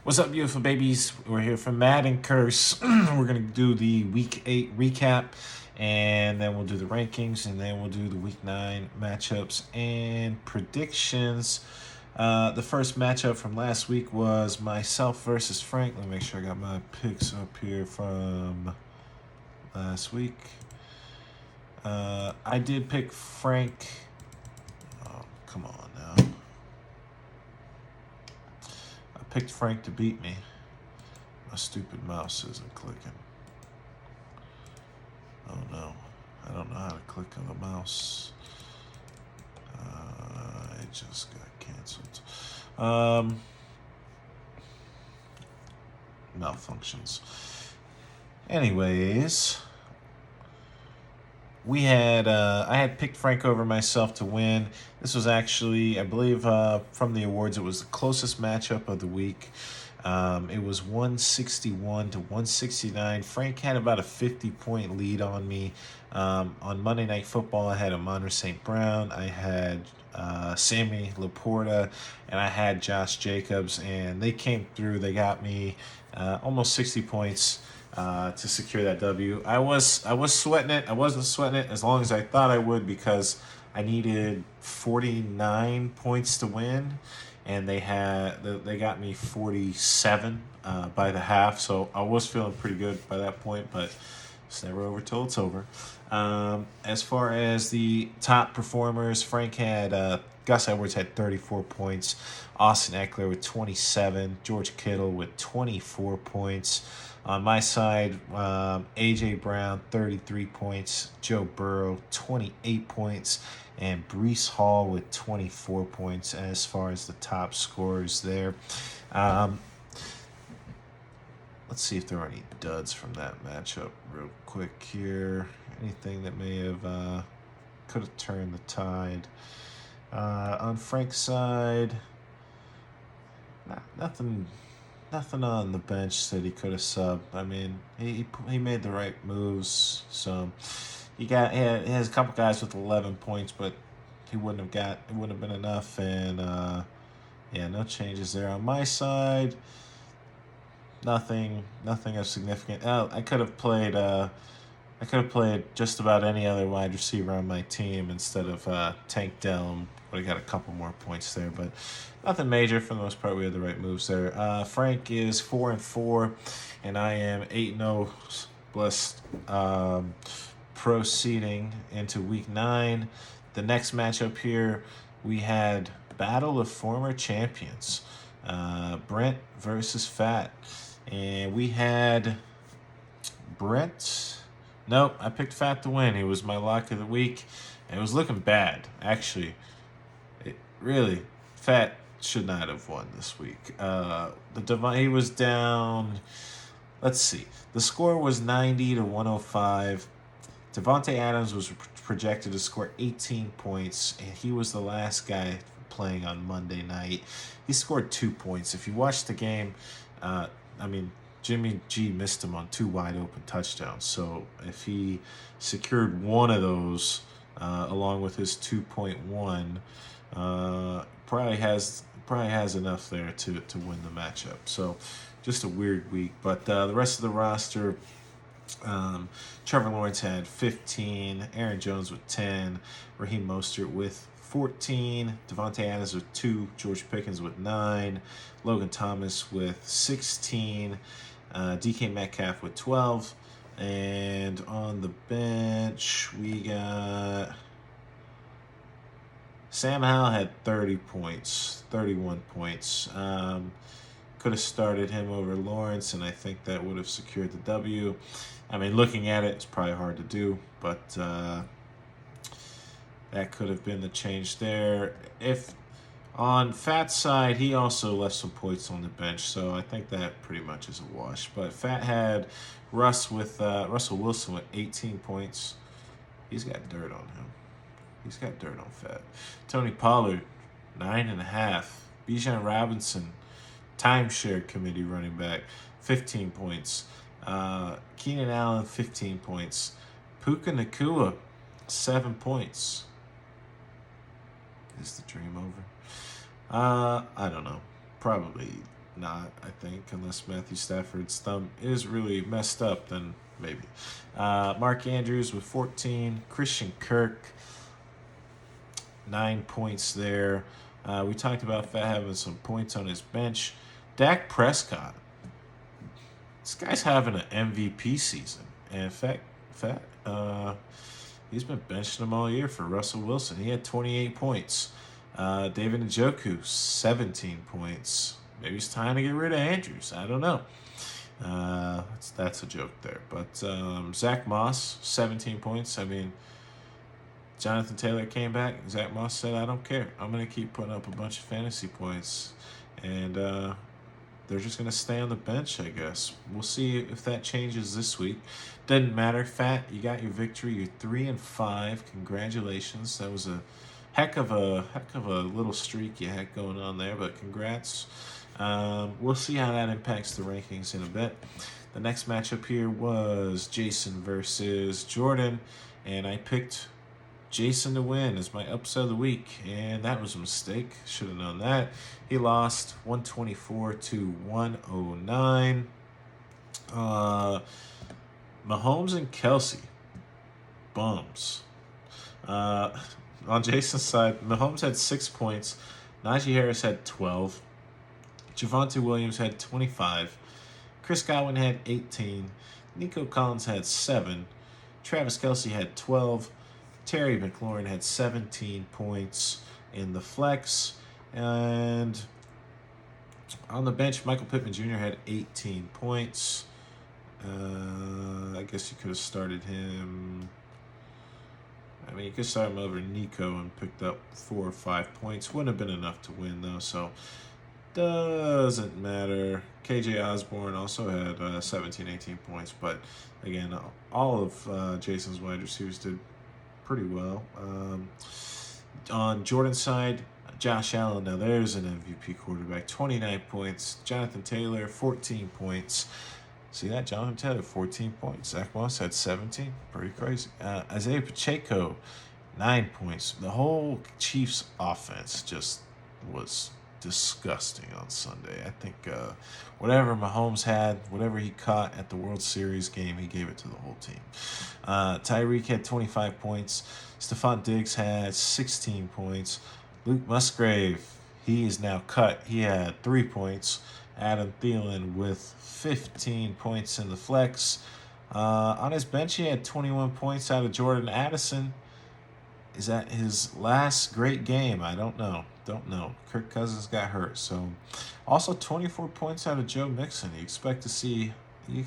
What's up, beautiful babies? We're here for Madden Curse. We're going to do the Week 8 recap, and then we'll do the rankings, and then we'll do the Week 9 matchups and predictions. The first matchup from last week was myself versus Frank. Let me make sure I got my picks up here from last week. I did pick Frank. Oh, come on now. I picked Frank to beat me. My stupid mouse isn't clicking. Oh no. I don't know how to click on the mouse. It just got canceled. Malfunctions. Anyways, we had I had picked Frank over myself to win. This was actually, I believe, from the awards, it was the closest matchup of the week. It was 161 to 169. Frank had about a 50-point lead on me. On Monday Night Football, I had Amon St. Brown, I had Sammy Laporta, and I had Josh Jacobs, and they came through. They got me almost 60 points to secure that W. I was sweating it. I wasn't sweating it as long as I thought I would, because I needed 49 points to win, and they got me 47 by the half. So I was feeling pretty good by that point, but it's never over till it's over. As far as the top performers, Frank had Gus Edwards had 34 points, Austin Eckler with 27, George Kittle with 24 points. On my side, A.J. Brown, 33 points, Joe Burrow, 28 points, and Breece Hall with 24 points as far as the top scorers there. Let's see if there are any duds from that matchup real quick here. Anything that may have could have turned the tide. On Frank's side, nothing on the bench that he could have subbed. I mean, he made the right moves. So he has a couple guys with 11 points, but it wouldn't have been enough. And yeah, no changes there on my side. Nothing of significant. I could have played just about any other wide receiver on my team instead of Tank Dell. Would have got a couple more points there, but nothing major. For the most part, we had the right moves there. Frank is 4-4, and I am 8-0. Blessed. Proceeding into Week 9, the next matchup here, we had Battle of Former Champions, Brent versus Fat, and we had Brent. Nope, I picked Fat to win. He was my lock of the week, and it was looking bad, actually. Really, Fat should not have won this week. He was down. Let's see. The score was 90 to 105. Devontae Adams was projected to score 18 points, and he was the last guy playing on Monday night. He scored 2 points. If you watch the game, Jimmy G missed him on 2 wide open touchdowns. So if he secured one of those, along with his 2.1, probably has enough there to win the matchup. So just a weird week. But the rest of the roster, Trevor Lawrence had 15, Aaron Jones with 10, Raheem Mostert with 14, Devontae Adams with 2, George Pickens with 9, Logan Thomas with 16, DK Metcalf with 12, and on the bench we got Sam Howell had 30 points, 31 points. Could have started him over Lawrence, and I think that would have secured the W. I mean, looking at it, it's probably hard to do, but that could have been the change there. If on Fat's side, he also left some points on the bench, so I think that pretty much is a wash. But Fat had Russell Wilson with 18 points. He's got dirt on him. He's got dirt on Fat. Tony Pollard, 9.5. Bijan Robinson, timeshare committee running back, 15 points. Keenan Allen, 15 points. Puka Nacua, 7 points. Is the dream over? I don't know. Probably not, I think, unless Matthew Stafford's thumb is really messed up, then maybe. Mark Andrews with 14. Christian Kirk, 9 points there. We talked about Fat having some points on his bench. Dak Prescott. This guy's having an MVP season. And in fact, he's been benching him all year for Russell Wilson. He had 28 points. David Njoku, 17 points. Maybe it's time to get rid of Andrews. I don't know. That's a joke there. But Zach Moss, 17 points. I mean, Jonathan Taylor came back. Zach Moss said, I don't care. I'm going to keep putting up a bunch of fantasy points. And they're just going to stay on the bench, I guess. We'll see if that changes this week. Doesn't matter. Fat, you got your victory. You're 3-5. Congratulations. That was a heck of a little streak you had going on there, but congrats. We'll see how that impacts the rankings in a bit. The next matchup here was Jason versus Jordan, and I picked Jason to win as my upset of the week, and that was a mistake. Should have known that. He lost 124-109. Mahomes and Kelsey, bums. On Jason's side, Mahomes had 6 points. Najee Harris had 12. Javonte Williams had 25. Chris Godwin had 18. Nico Collins had 7. Travis Kelce had 12. Terry McLaurin had 17 points in the flex. And on the bench, Michael Pittman Jr. had 18 points. I guess you could have started him. I mean, you could start him over Nico and picked up 4 or 5 points. Wouldn't have been enough to win, though, so doesn't matter. KJ Osborne also had 17, 18 points, but again, all of Jason's wide receivers did pretty well. On Jordan's side, Josh Allen, now there's an MVP quarterback, 29 points. Jonathan Taylor, 14 points. See that? Jonathan Taylor, 14 points. Zach Moss had 17. Pretty crazy. Isaiah Pacheco, 9 points. The whole Chiefs offense just was disgusting on Sunday. I think whatever Mahomes had, whatever he caught at the World Series game, he gave it to the whole team. Tyreek had 25 points. Stephon Diggs had 16 points. Luke Musgrave, he is now cut. He had 3 points. Adam Thielen with 15 points in the flex. On his bench, he had 21 points out of Jordan Addison. Is that his last great game? I don't know. Kirk Cousins got hurt. So, also 24 points out of Joe Mixon. You expect to see a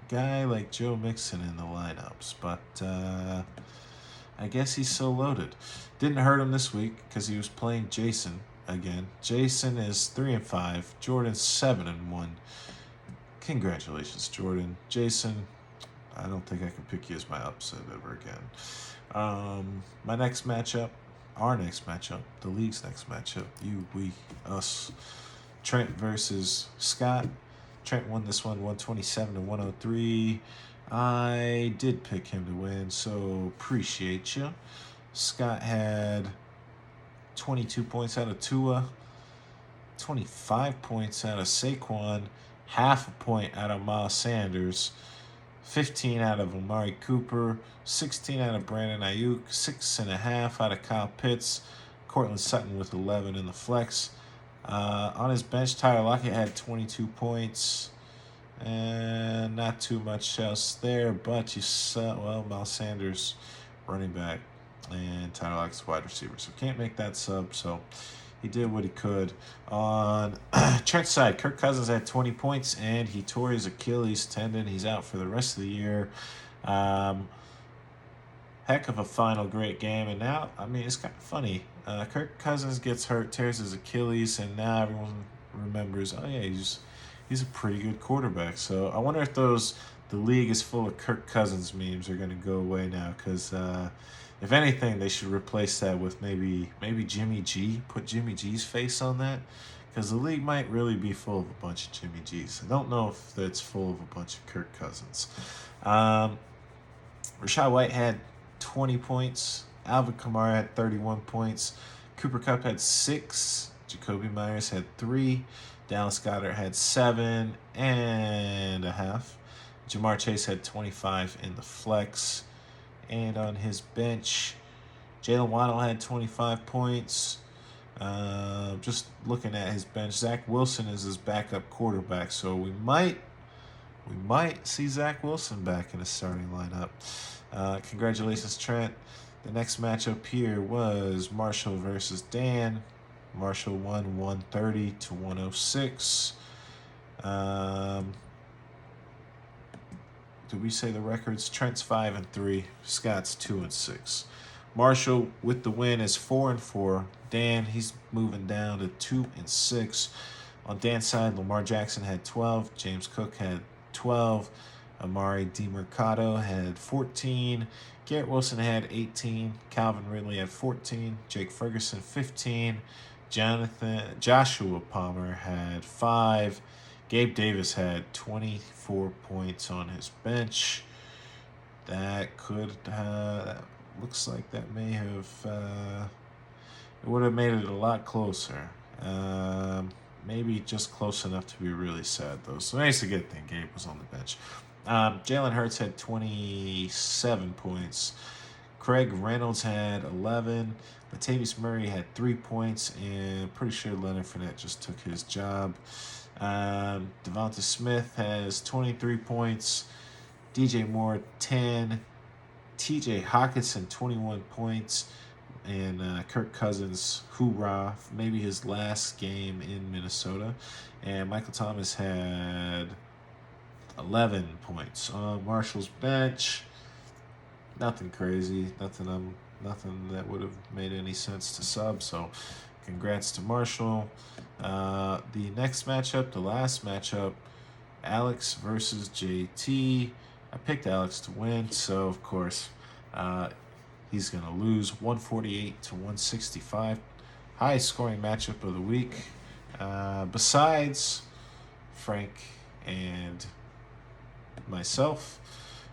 guy like Joe Mixon in the lineups, but I guess he's so loaded. Didn't hurt him this week because he was playing Jason again. Jason is 3-5. Jordan's 7-1. Congratulations, Jordan. Jason, I don't think I can pick you as my upset ever again. Our next matchup, the league's next matchup, you, we, us, Trent versus Scott. Trent won this one 127-103. I did pick him to win, so appreciate you. Scott had 22 points out of Tua, 25 points out of Saquon, half a point out of Miles Sanders, 15 out of Amari Cooper, 16 out of Brandon Ayuk, 6.5 out of Kyle Pitts, Cortland Sutton with 11 in the flex. On his bench, Tyler Lockett had 22 points, and not too much else there, but you saw, Miles Sanders, running back, and Tyler Lockett's wide receiver. So can't make that sub, so he did what he could. On Trent's side, Kirk Cousins had 20 points, and he tore his Achilles tendon. He's out for the rest of the year. Heck of a final great game, and now, I mean, it's kind of funny. Kirk Cousins gets hurt, tears his Achilles, and now everyone remembers, oh yeah, he's a pretty good quarterback. So I wonder if the league is full of Kirk Cousins memes are going to go away now, because if anything, they should replace that with maybe Jimmy G. Put Jimmy G's face on that, because the league might really be full of a bunch of Jimmy G's. I don't know if it's full of a bunch of Kirk Cousins. Rachaad White had 20 points. Alvin Kamara had 31 points. Cooper Kupp had 6. Jacoby Myers had 3. Dallas Goedert had 7.5. Jamar Chase had 25 in the flex. And on his bench, Jalen Waddle had 25 points. Just looking at his bench, Zach Wilson is his backup quarterback, so we might see Zach Wilson back in the starting lineup. Congratulations, Trent. The next matchup here was Marshall versus Dan. Marshall won 130 to 106. Did we say the records? Trent's 5-3. Scott's 2-6. Marshall with the win is 4-4. Dan, he's moving down to 2-6. On Dan's side, Lamar Jackson had 12. James Cook had 12. Amari DiMercado had 14. Garrett Wilson had 18. Calvin Ridley had 14. Jake Ferguson 15. Joshua Palmer had 5. Gabe Davis had 24 points on his bench. That could, looks like that may have, it would have made it a lot closer. Maybe just close enough to be really sad, though. So it's a good thing Gabe was on the bench. Jalen Hurts had 27 points. Craig Reynolds had 11. Latavius Murray had 3 points, and pretty sure Leonard Fournette just took his job. Devonta Smith has 23 points. DJ Moore 10. TJ Hawkinson 21 points. And Kirk Cousins, hoorah, maybe his last game in Minnesota. And Michael Thomas had 11 points. On Marshall's bench, nothing crazy, nothing that would have made any sense to sub. So congrats to Marshall. The next matchup, the last matchup, Alex versus JT. I picked Alex to win, so of course he's going to lose 148 to 165. Highest scoring matchup of the week. Besides Frank and myself,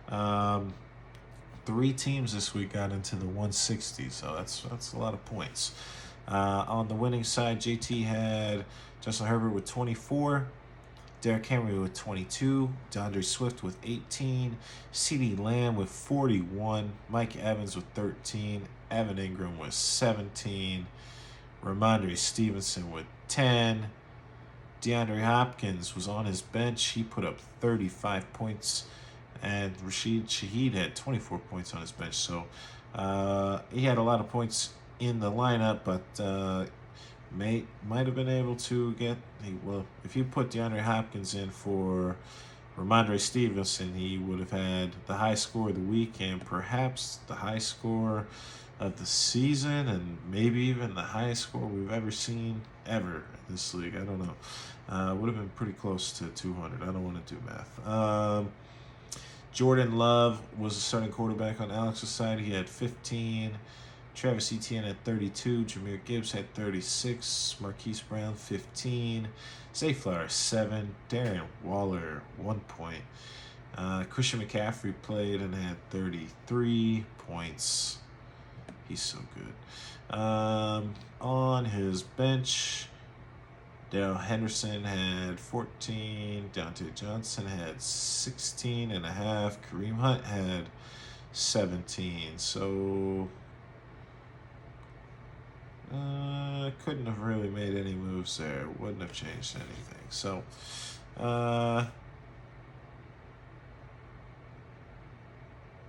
3 teams this week got into the 160, so that's a lot of points. On the winning side, JT had Justin Herbert with 24, Derrick Henry with 22, DeAndre Swift with 18, CeeDee Lamb with 41, Mike Evans with 13, Evan Ingram with 17, Ramondre Stevenson with 10, DeAndre Hopkins was on his bench. He put up 35 points, and Rashid Shaheed had 24 points on his bench. So he had a lot of points in the lineup, but might have been able to get. Well, if you put DeAndre Hopkins in for Ramondre Stevenson, he would have had the high score of the week and perhaps the high score of the season, and maybe even the highest score we've ever seen ever in this league. I don't know. Would have been pretty close to 200. I don't want to do math. Jordan Love was the starting quarterback on Alex's side. He had 15. Travis Etienne had 32. Jahmyr Gibbs had 36. Marquise Brown 15. Zay Flowers 7. Darren Waller 1 point. Christian McCaffrey played and had 33 points. He's so good. On his bench, Darrell Henderson had 14. Deontay Johnson had 16 and a half. Kareem Hunt had 17. So couldn't have really made any moves there. Wouldn't have changed anything. So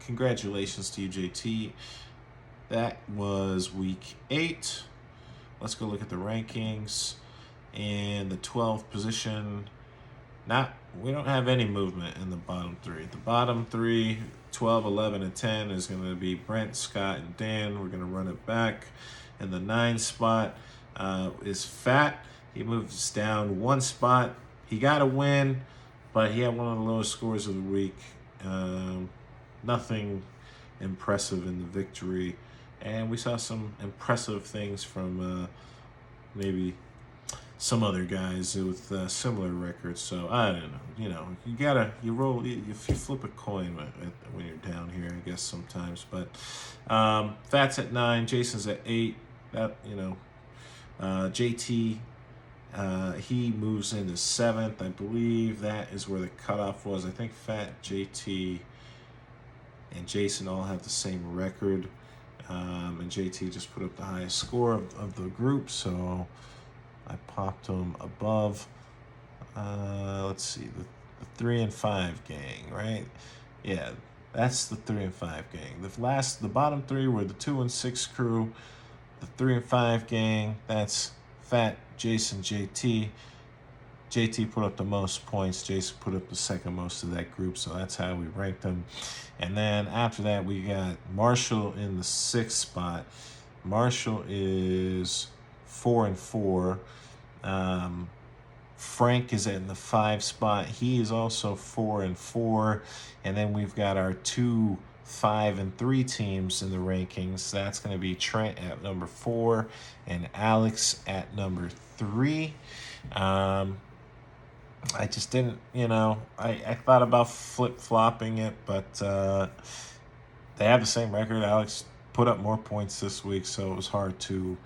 congratulations to you, JT. That was week 8. Let's go look at the rankings. And the 12th position, we don't have any movement in the bottom 3. The bottom 3, 12, 11, and 10 is going to be Brent, Scott, and Dan. We're going to run it back. And the 9 spot is Fat. He moves down 1 spot. He got a win, but he had one of the lowest scores of the week. Nothing impressive in the victory. And we saw some impressive things from maybe some other guys with similar records. So I don't know. You roll. If you flip a coin when you're down here, I guess sometimes. But Fat's at 9. Jason's at 8. JT He moves into 7th. I believe that is where the cutoff was. I think Fat, JT, and Jason all have the same record. And JT just put up the highest score of the group, so I popped him above. Let's see, the 3 and 5 gang, right? Yeah, that's the 3 and 5 gang. The bottom 3 were the 2 and 6 crew. The 3 and 5 gang, that's Fat, Jason, JT. JT put up the most points. Jason put up the second most of that group, so that's how we ranked them. And then after that, we got Marshall in the 6th spot. Marshall is 4 and 4. Frank is in the 5 spot. He is also 4 and 4. And then we've got our 2, 5, and 3 teams in the rankings. That's going to be Trent at number 4 and Alex at number 3. I just didn't, I thought about flip-flopping it, but they have the same record. Alex put up more points this week, so it was hard to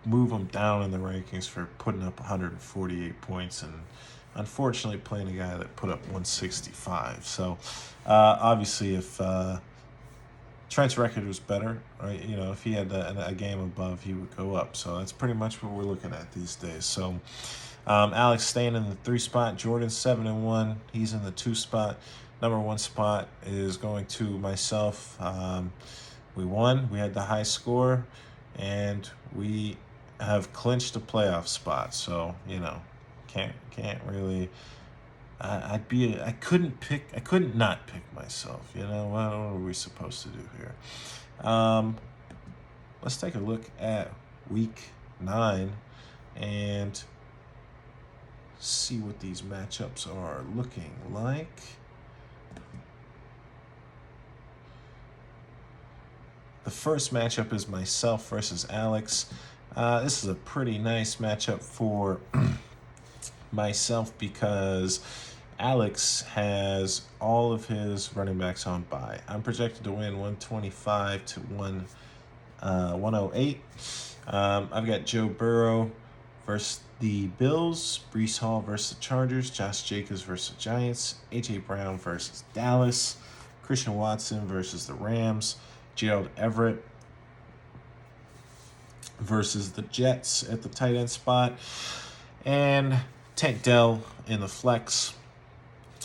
move him down in the rankings for putting up 148 points and unfortunately playing a guy that put up 165. So obviously if Trent's record was better, right? If he had a game above, he would go up. So that's pretty much what we're looking at these days. So Alex staying in the 3 spot. Jordan 7 and 1. He's in the 2 spot. Number 1 spot is going to myself. We won. We had the high score, and we have clinched a playoff spot. So can't really. I couldn't not pick myself. What are we supposed to do here? Let's take a look at week 9 and see what these matchups are looking like. The first matchup is myself versus Alex. This is a pretty nice matchup for myself because Alex has all of his running backs on bye. I'm projected to win 125 to 108. I've got Joe Burrow versus the Bills, Breece Hall versus the Chargers, Josh Jacobs versus the Giants, A.J. Brown versus Dallas, Christian Watson versus the Rams, Gerald Everett versus the Jets at the tight end spot, and Tank Dell in the flex.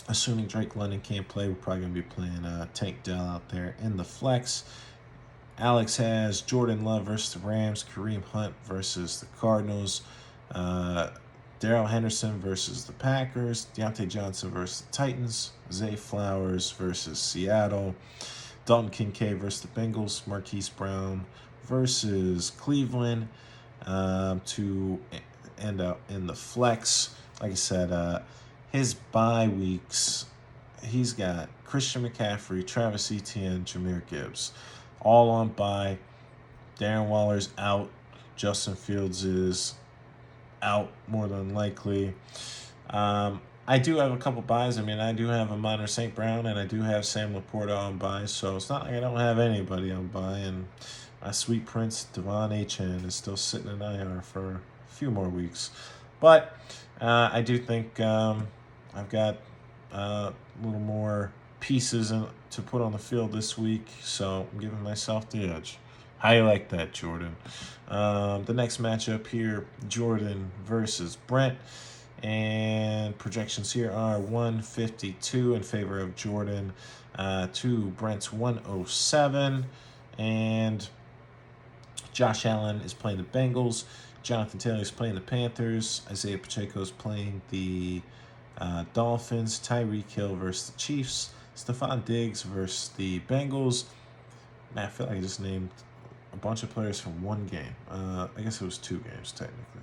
Assuming Drake London can't play, we're probably going to be playing Tank Dell out there in the flex. Alex has Jordan Love versus the Rams, Kareem Hunt versus the Cardinals, Darrell Henderson versus the Packers, Deontay Johnson versus the Titans, Zay Flowers versus Seattle, Dalton Kincaid versus the Bengals, Marquise Brown versus Cleveland to end up in the flex. Like I said, his bye weeks, he's got Christian McCaffrey, Travis Etienne, Jahmyr Gibbs, all on bye. Darren Waller's out. Justin Fields is out more than likely. I do have a couple buys. I do have Amon St. Brown, and I do have Sam Laporta on buy, so it's not like I don't have anybody on buy. And my sweet prince, Devon Achane, is still sitting in IR for a few more weeks. But I do think I've got a little more pieces to put on the field this week, so I'm giving myself the edge. How you like that, Jordan? The next matchup here, Jordan versus Brent. And projections here are 152 in favor of Jordan to Brent's 107. And Josh Allen is playing the Bengals. Jonathan Taylor is playing the Panthers. Isaiah Pacheco is playing the Dolphins. Tyreek Hill versus the Chiefs. Stephon Diggs versus the Bengals. Man, I feel like I just named a bunch of players from one game. I guess it was 2 games, technically.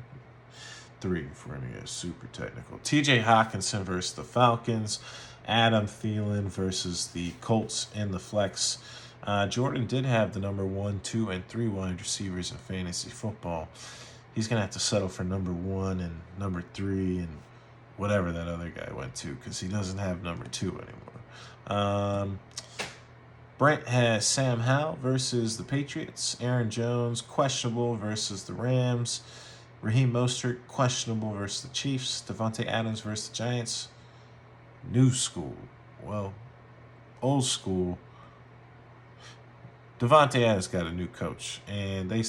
3 if we're going to get super technical. TJ Hawkinson versus the Falcons. Adam Thielen versus the Colts in the flex. Jordan did have the number 1, 2, and 3 wide receivers in fantasy football. He's going to have to settle for number 1 and number 3 and whatever that other guy went to because he doesn't have number 2 anymore. Brent has Sam Howell versus the Patriots. Aaron Jones, questionable versus the Rams. Raheem Mostert, questionable versus the Chiefs. Devontae Adams versus the Giants. New school. Well, old school. Devontae Adams got a new coach, and I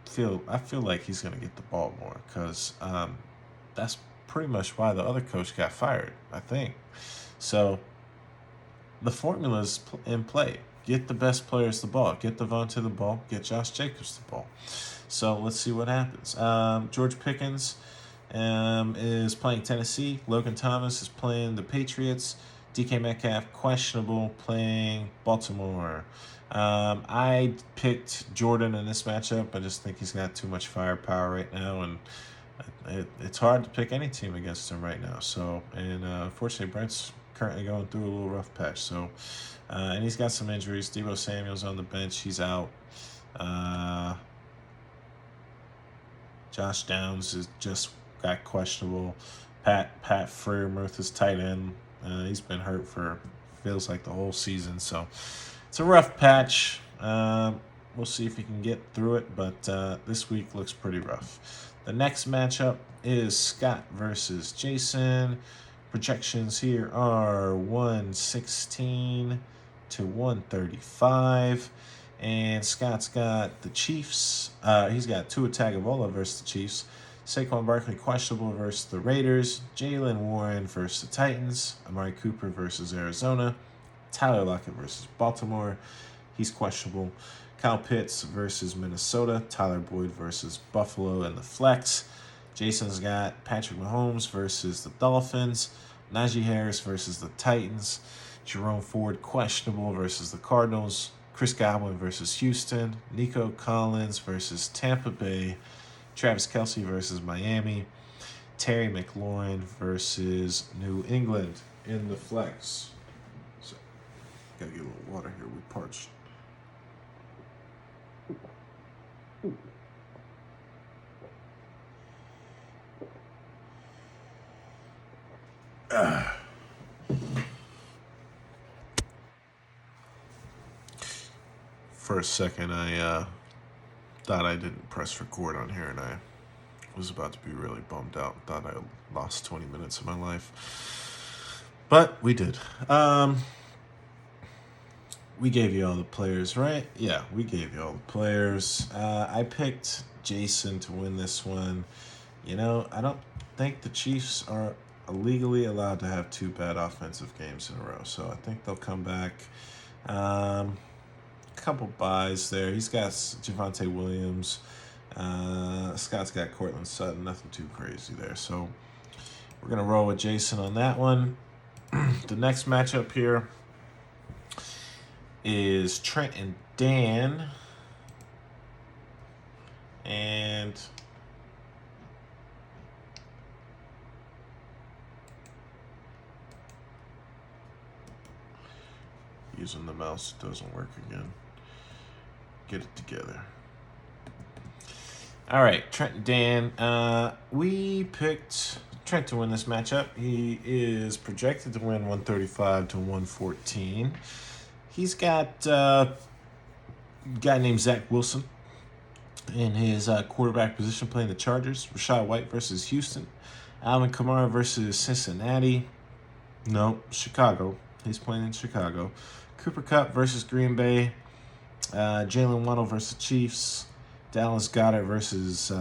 feel like he's going to get the ball more because that's pretty much why the other coach got fired, I think. So the formula's in play. Get the best players the ball. Get Devontae the ball. Get Josh Jacobs the ball. So let's see what happens. George Pickens is playing Tennessee. Logan Thomas is playing the Patriots. DK Metcalf, questionable, playing Baltimore. I picked Jordan in this matchup. I just think he's got too much firepower right now, and it's hard to pick any team against him right now. So, and unfortunately, Brent's currently going through a little rough patch. So, and he's got some injuries. Deebo Samuel's on the bench. He's out. Josh Downs is just got questionable. Pat Freiermuth is tight end. He's been hurt for feels like the whole season. So it's a rough patch. We'll see if he can get through it, but this week looks pretty rough. The next matchup is Scott versus Jason. Projections here are 116 to 135. And Scott's got the Chiefs. He's got Tua Tagovailoa versus the Chiefs. Saquon Barkley questionable versus the Raiders. Jaylen Warren versus the Titans. Amari Cooper versus Arizona. Tyler Lockett versus Baltimore. He's questionable. Kyle Pitts versus Minnesota. Tyler Boyd versus Buffalo and the flex. Jason's got Patrick Mahomes versus the Dolphins. Najee Harris versus the Titans. Jerome Ford questionable versus the Cardinals. Chris Godwin versus Houston. Nico Collins versus Tampa Bay. Travis Kelce versus Miami. Terry McLaurin versus New England in the flex. So, gotta get a little water here. We parched. For a second, I thought I didn't press record on here, and I was about to be really bummed out. Thought I lost 20 minutes of my life. But we did. We gave you all the players, right? Yeah, we gave you all the players. I picked Jason to win this one. You know, I don't think the Chiefs are legally allowed to have two bad offensive games in a row. So I think they'll come back. Couple buys there. He's got Javonte Williams. Scott's got Cortland Sutton. Nothing too crazy there. So we're going to roll with Jason on that one. The next matchup here is Trent and Dan. And using the mouse doesn't work again. Get it together. All right, Trent and Dan. We picked Trent to win this matchup. He is projected to win 135 to 114. He's got a guy named Zach Wilson in his quarterback position playing the Chargers. Rashad White versus Houston. Alvin Kamara versus Cincinnati. No, Chicago. He's playing in Chicago. Cooper Kupp versus Green Bay. Jalen Waddle versus Chiefs. Dallas Goedert versus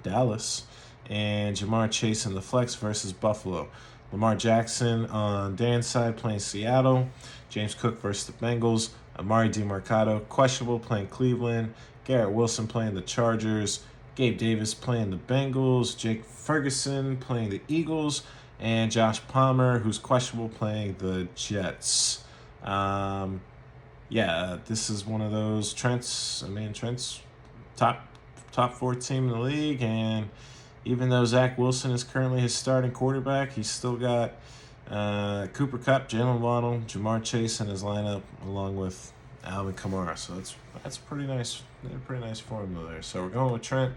Dallas. And Jamar Chase in the flex versus Buffalo. Lamar Jackson on Dan's side playing Seattle. James Cook versus the Bengals. Amari DeMarcado, questionable, playing Cleveland. Garrett Wilson playing the Chargers. Gabe Davis playing the Bengals. Jake Ferguson playing the Eagles. And Josh Palmer, who's questionable, playing the Jets. This is one of those Trent's top 4 team in the league, and even though Zach Wilson is currently his starting quarterback, he's still got Cooper Kupp, Jalen Waddle, Jamar Chase in his lineup, along with Alvin Kamara. So that's pretty nice formula there. So we're going with Trent.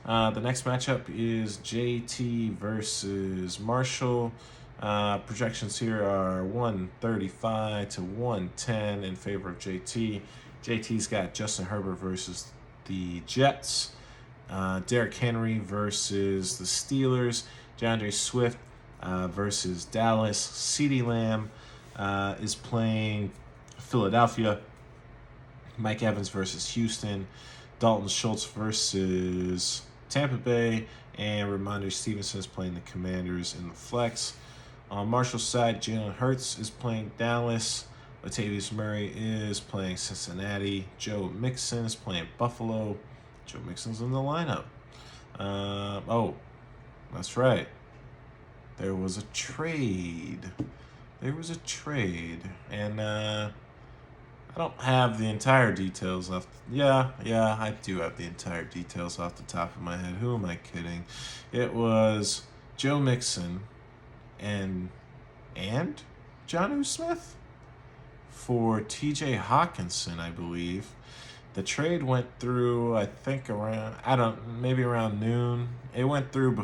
The next matchup is JT versus Marshall. Projections here are 135 to 110 in favor of JT. JT's got Justin Herbert versus the Jets. Derrick Henry versus the Steelers. DeAndre Swift versus Dallas. CeeDee Lamb is playing Philadelphia. Mike Evans versus Houston. Dalton Schultz versus Tampa Bay. And Ramondre Stevenson is playing the Commanders in the flex. On Marshall's side, Jalen Hurts is playing Dallas. Latavius Murray is playing Cincinnati. Joe Mixon is playing Buffalo. Joe Mixon's in the lineup. Oh, that's right. There was a trade. And I don't have the entire details off. Yeah, I do have the entire details off the top of my head. Who am I kidding? It was Joe Mixon and Jonnu Smith for TJ Hawkinson, I believe. The trade went through, I think maybe around noon. It went through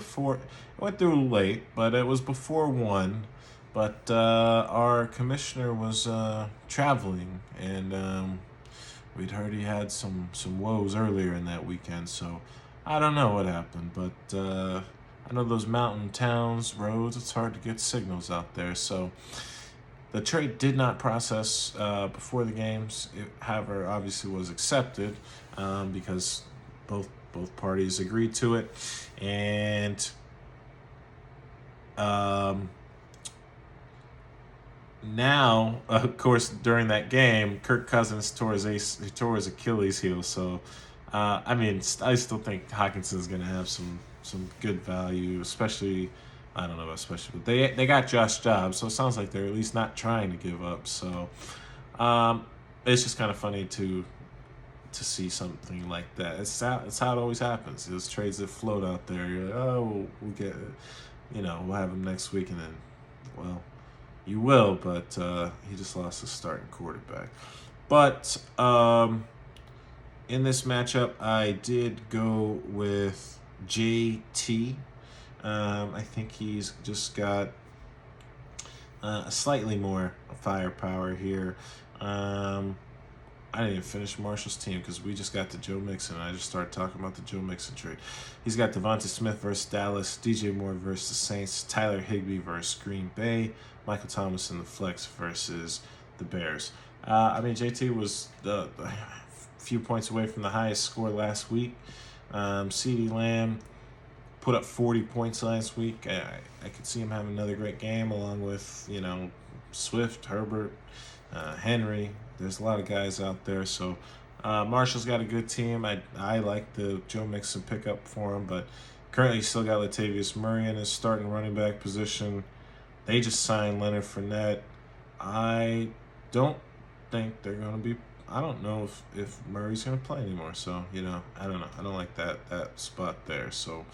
late, but it was before 1. But our commissioner was traveling, and we'd heard he had some woes earlier in that weekend. So I don't know what happened, but I know those mountain towns, roads, it's hard to get signals out there. So the trade did not process before the games. It, however, obviously was accepted because both parties agreed to it. And now, of course, during that game, Kirk Cousins tore his Achilles heel. So, I still think Hawkinson's going to have some good value, especially. I don't know about especially, but they got Josh Jobs, so it sounds like they're at least not trying to give up. So, it's just kind of funny to see something like that. It's how it always happens. Those trades that float out there. You're like, oh, we'll get, we'll have him next week, and then, well, you will, but he just lost his starting quarterback. But in this matchup, I did go with JT. I think he's just got slightly more firepower here. I didn't even finish Marshall's team because we just got to Joe Mixon. I just started talking about the Joe Mixon trade. He's got Devonta Smith versus Dallas, DJ Moore versus the Saints, Tyler Higbee versus Green Bay, Michael Thomas in the flex versus the Bears. JT was a few points away from the highest score last week. CeeDee Lamb put up 40 points last week. I could see him having another great game along with, Swift, Herbert, Henry. There's a lot of guys out there. So Marshall's got a good team. I like the Joe Mixon pickup for him, but currently still got Latavius Murray in his starting running back position. They just signed Leonard Fournette. I don't think they're going to be. I don't know if Murray's going to play anymore. So, I don't know. I don't like that spot there. So,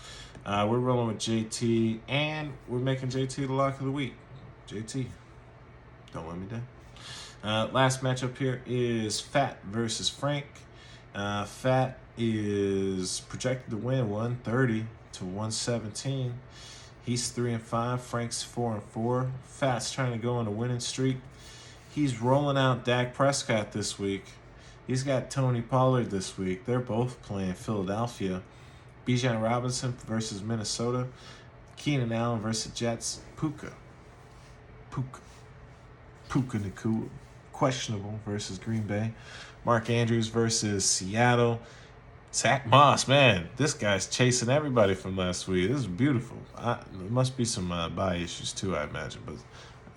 we're rolling with JT, and we're making JT the lock of the week. JT, don't let me down. Last matchup here is Fat versus Frank. Fat is projected to win 130 to 117. He's 3-5. Frank's 4-4. Fat's trying to go on a winning streak. He's rolling out Dak Prescott this week. He's got Tony Pollard this week. They're both playing Philadelphia. Bijan Robinson versus Minnesota. Keenan Allen versus Jets. Puka Nacua, questionable versus Green Bay. Mark Andrews versus Seattle. Zach Moss, man, this guy's chasing everybody from last week. This is beautiful. There must be some bye issues too, I imagine. But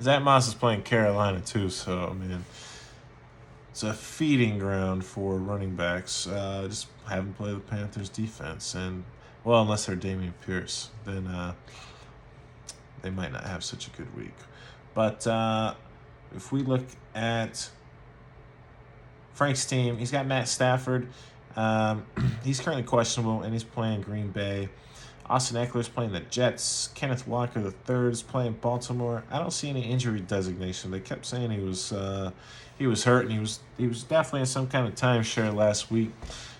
Zach Moss is playing Carolina too, so it's a feeding ground for running backs. Just have them play the Panthers defense, and unless they're Dameon Pierce, then they might not have such a good week. But if we look at Frank's team, he's got Matt Stafford. He's currently questionable, and he's playing Green Bay. Austin Eckler's playing the Jets. Kenneth Walker III is playing Baltimore. I don't see any injury designation. They kept saying he was hurt, and he was definitely in some kind of timeshare last week.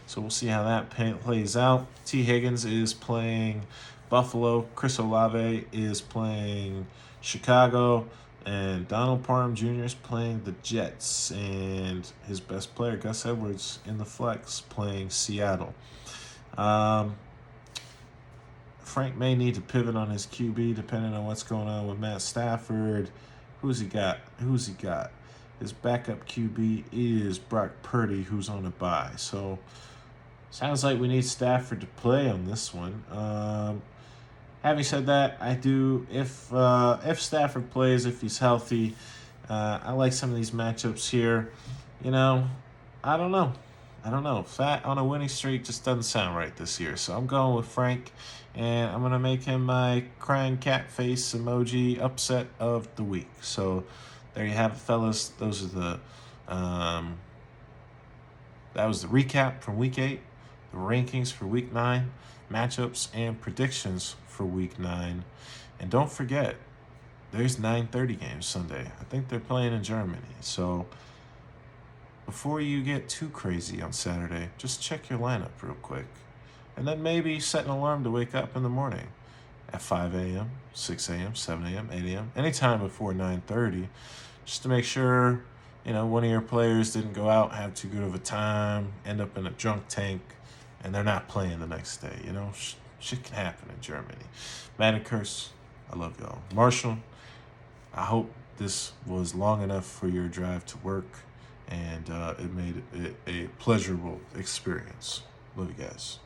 So we'll see how that plays out. T. Higgins is playing Buffalo. Chris Olave is playing Chicago. And Donald Parham Jr. is playing the Jets. And his best player, Gus Edwards, in the flex, playing Seattle. Frank may need to pivot on his QB depending on what's going on with Matt Stafford. Who's he got? His backup QB is Brock Purdy, who's on a bye. So sounds like we need Stafford to play on this one. Having said that, I do if Stafford plays, if he's healthy, I like some of these matchups here. You know, I don't know. Fat on a winning streak just doesn't sound right this year. So I'm going with Frank, and I'm going to make him my crying cat face emoji upset of the week. So there you have it, fellas. Those are the that was the recap from week 8, the rankings for week 9, matchups and predictions for week 9. And don't forget, there's 9:30 games Sunday. I think they're playing in Germany. So before you get too crazy on Saturday, just check your lineup real quick. And then maybe set an alarm to wake up in the morning at 5 a.m., 6 a.m., 7 a.m., 8 a.m., anytime before 9:30, just to make sure, one of your players didn't go out, have too good of a time, end up in a drunk tank, and they're not playing the next day. Shit can happen in Germany. Madden Curse, I love y'all. Marshall, I hope this was long enough for your drive to work, and it made it a pleasurable experience. Love you guys.